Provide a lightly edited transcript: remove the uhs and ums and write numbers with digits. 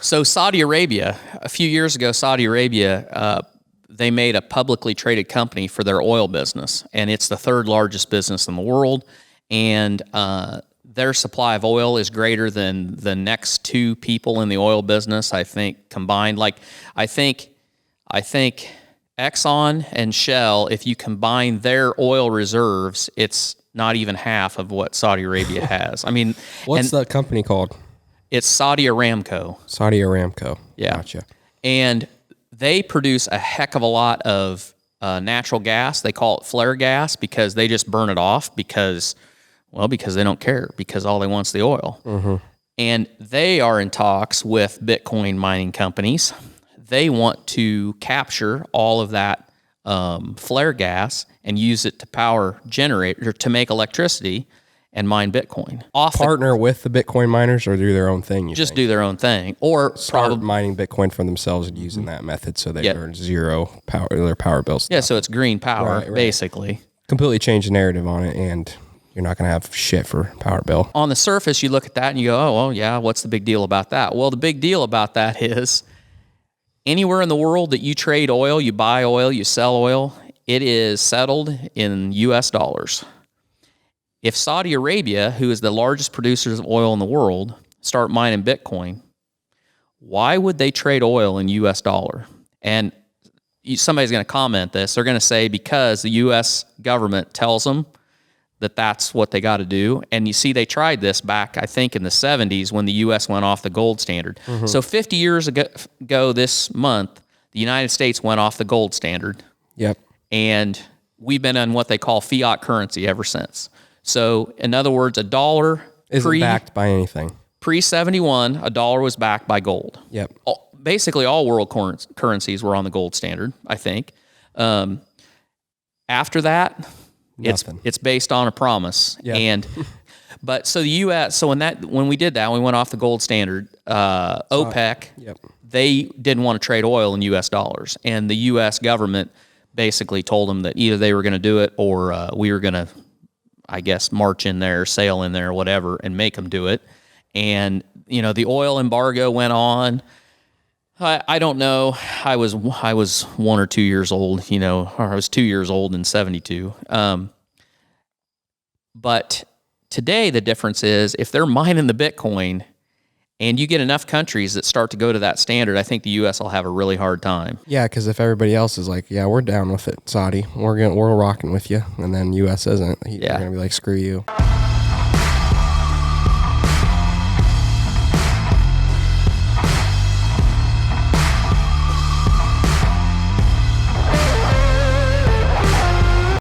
So Saudi Arabia, a few years ago, Saudi Arabia, they made a publicly traded company for their oil business, and it's the third largest business in the world. And their supply of oil is greater than the next two people in the oil business, I think, combined. Like, I think Exxon and Shell, if you combine their oil reserves, it's not even half of what Saudi Arabia has. I mean, what's the company called? It's Saudi Aramco. Saudi Aramco. Yeah. Gotcha. And they produce a heck of a lot of natural gas. They call it flare gas because they just burn it off because they don't care, because all they want is the oil. Mm-hmm. And they are in talks with Bitcoin mining companies. They want to capture all of that flare gas and use it to power generator, to make electricity and mine Bitcoin. Partner with the Bitcoin miners or do their own thing? Just do their own thing, or start mining Bitcoin for themselves and using that method so they earn zero power, their power bills. Yeah, so it's green power, basically. Completely change the narrative on it, and you're not going to have shit for power bill. On the surface, you look at that and you go, oh, well, yeah, what's the big deal about that? Well, the big deal about that is anywhere in the world that you trade oil, you buy oil, you sell oil, it is settled in U.S. dollars. If Saudi Arabia, who is the largest producers of oil in the world, start mining Bitcoin, why would they trade oil in U.S. dollar? And somebody's going to comment this. They're going to say because the U.S. government tells them that that's what they got to do. And you see, they tried this back, I think, in the 70s when the U.S. went off the gold standard. Mm-hmm. So 50 years ago this month, the United States went off the gold standard. Yep. And we've been on what they call fiat currency ever since. So, in other words, a dollar isn't backed by anything. Pre-71, a dollar was backed by gold. Yep. Basically, all world currencies were on the gold standard, I think. After that, it's based on a promise. Yep. But so the U.S. So when we did that, we went off the gold standard. OPEC, they didn't want to trade oil in U.S. dollars, and the U.S. government basically told them that either they were going to do it or we were going to, I guess, march in there, sail in there, whatever, and make them do it. And, the oil embargo went on. I don't know. I was 1 or 2 years old, or I was 2 years old in 72. But today the difference is if they're mining the Bitcoin and you get enough countries that start to go to that standard, I think the U.S. will have a really hard time. Yeah, because if everybody else is like, yeah, we're down with it, Saudi, we're rocking with you, and then U.S. isn't, they're going to be like, screw you.